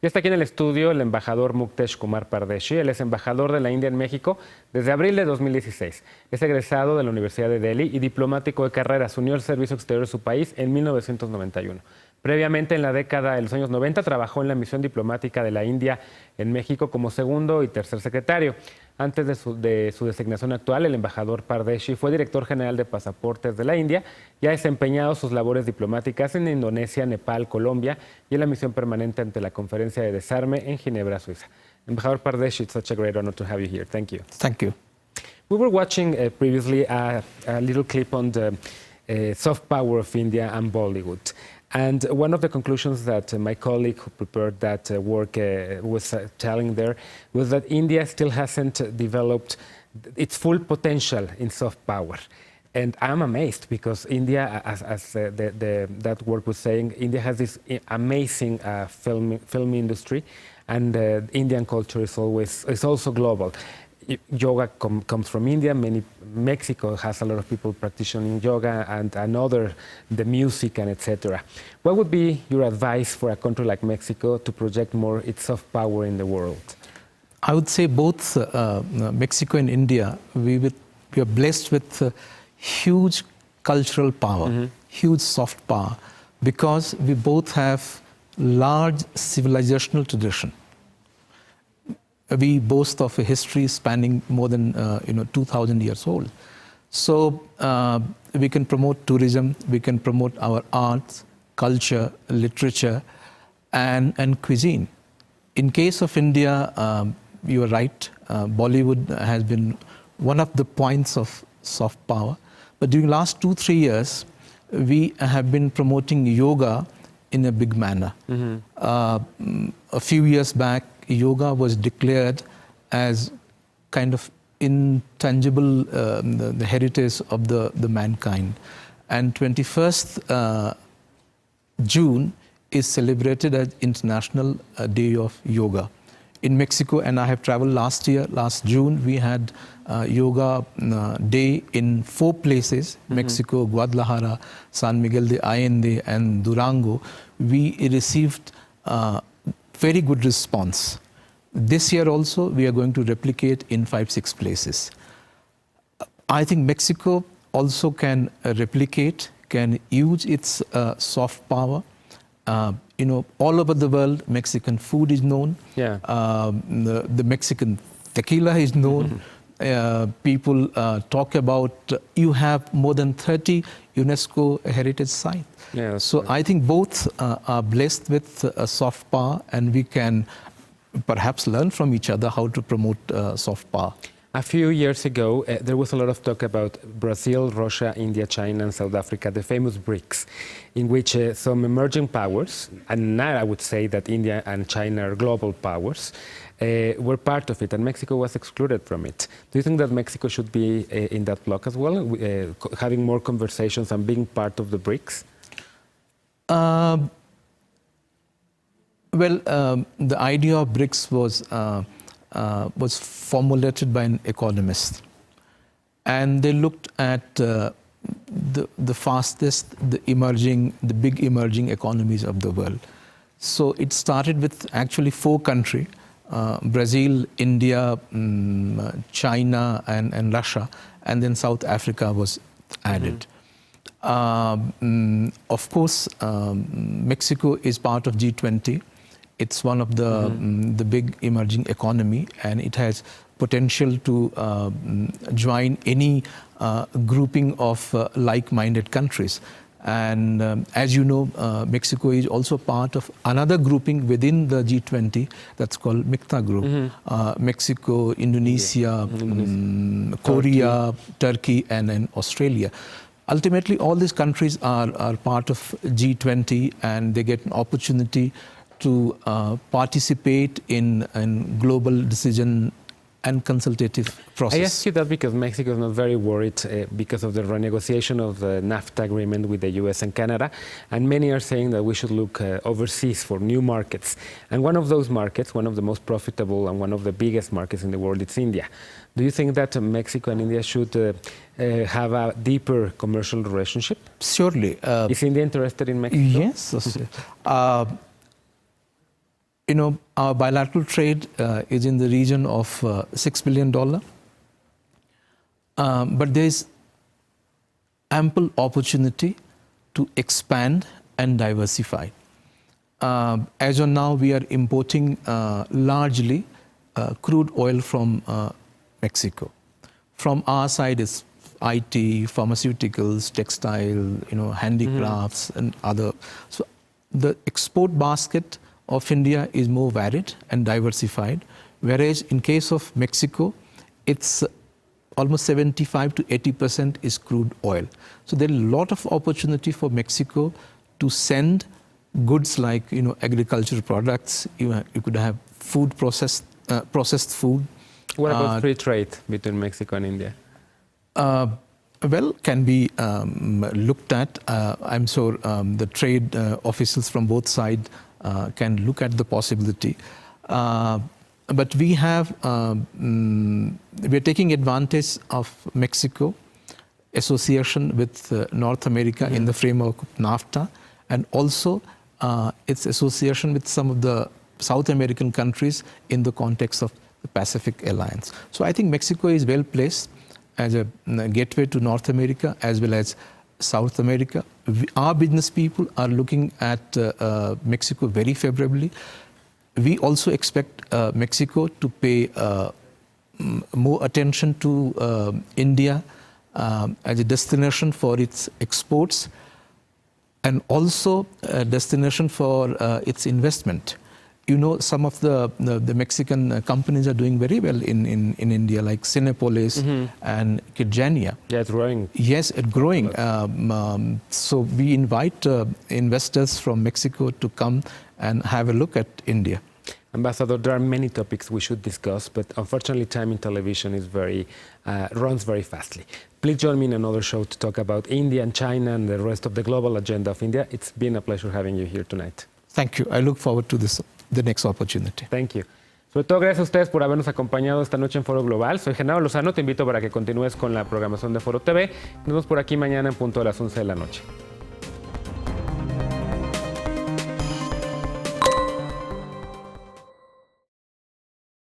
Ya está aquí en el estudio el embajador Muktesh Kumar Pardeshi. Él es embajador de la India en México desde abril de 2016. Es egresado de la Universidad de Delhi y diplomático de carrera. Se unió al servicio exterior de su país en 1991. Previamente, en la década de los años 90, trabajó en la misión diplomática de la India en México como segundo y tercer secretario. Antes de su designación actual, el embajador Pardeshi fue director general de pasaportes de la India y ha desempeñado sus labores diplomáticas en Indonesia, Nepal, Colombia y en la misión permanente ante la Conferencia de Desarme en Ginebra, Suiza. Embajador Pardeshi, it's such a great honor to have you here. Thank you. Thank you. We were watching previously a little clip on the soft power of India and Bollywood. And one of the conclusions that my colleague who prepared that work was telling there was that India still hasn't developed its full potential in soft power. And I'm amazed because India, as that work was saying, India has this amazing film industry, and Indian culture is also global. Yoga comes from India. Mexico has a lot of people practicing yoga and the music and etc. What would be your advice for a country like Mexico to project more its soft power in the world? I would say both Mexico and India, we are blessed with huge cultural power, huge soft power, because we both have large civilizational tradition. We boast of a history spanning more than 2,000 years old. So we can promote tourism, we can promote our arts, culture, literature, and cuisine. In case of India, you are right, Bollywood has been one of the points of soft power. But during the last 2-3 years, we have been promoting yoga in a big manner. A few years back, yoga was declared as kind of intangible the heritage of the mankind. And 21st June is celebrated as International Day of Yoga. In Mexico, and I have traveled last June, we had Yoga Day in 4 places, Mexico, Guadalajara, San Miguel de Allende, and Durango. We received very good response. This year also, we are going to replicate in 5-6 places. I think Mexico also can replicate, can use its soft power. All over the world, Mexican food is known. Yeah. The Mexican tequila is known. People talk about, you have more than 30 UNESCO heritage sites. Yeah, so right. I think both are blessed with a soft power, and we can perhaps learn from each other how to promote soft power. A few years ago, there was a lot of talk about Brazil, Russia, India, China, and South Africa, the famous BRICS, in which some emerging powers, and now I would say that India and China are global powers, were part of it, and Mexico was excluded from it. Do you think that Mexico should be in that bloc as well, having more conversations and being part of the BRICS? The idea of BRICS was formulated by an economist, and they looked at the fastest, the big emerging economies of the world. So it started with actually 4 countries, Brazil, India, China, and Russia, and then South Africa was added. Of course, Mexico is part of G20. It's one of the big emerging economy, and it has potential to join any grouping of like-minded countries. And as you know, Mexico is also part of another grouping within the G20 that's called MICTA group. Mexico, Indonesia, Korea, Turkey, and then Australia. Ultimately, all these countries are part of G20, and they get an opportunity to participate in global decision and consultative process. I ask you that because Mexico is not very worried because of the renegotiation of the NAFTA agreement with the US and Canada, and many are saying that we should look overseas for new markets. And one of those markets, one of the most profitable and one of the biggest markets in the world, it's India. Do you think that Mexico and India should have a deeper commercial relationship? Surely. Is India interested in Mexico? Yes. Our bilateral trade is in the region of $6 billion. But there is ample opportunity to expand and diversify. As of now, we are importing largely crude oil from Mexico. From our side is IT, pharmaceuticals, textile, handicrafts, and other. So the export basket of India is more varied and diversified, whereas in case of Mexico, it's almost 75 to 80% is crude oil. So there is a lot of opportunity for Mexico to send goods like agricultural products. You could have food processed food. What about free trade between Mexico and India? Well, can be looked at. I'm sure the trade officials from both sides can look at the possibility. But we have, we're taking advantage of Mexico association with North America in the framework of NAFTA, and also its association with some of the South American countries in the context of the Pacific Alliance. So I think Mexico is well placed as a gateway to North America as well as South America. Our business people are looking at Mexico very favorably. We also expect Mexico to pay more attention to India as a destination for its exports and also a destination for its investment. Some of the Mexican companies are doing very well in India, like Cinepolis and Kidjania. Yeah, it's growing. Yes, it's growing. So we invite investors from Mexico to come and have a look at India. Ambassador, there are many topics we should discuss, but unfortunately time in television is runs very fastly. Please join me in another show to talk about India and China and the rest of the global agenda of India. It's been a pleasure having you here tonight. Thank you. I look forward to the next opportunity. Thank you. Sobre todo, gracias a ustedes por habernos acompañado esta noche en Foro Global. Soy Genaro Lozano, te invito para que continúes con la programación de Foro TV. Nos vemos por aquí mañana en punto de las 11 de la noche.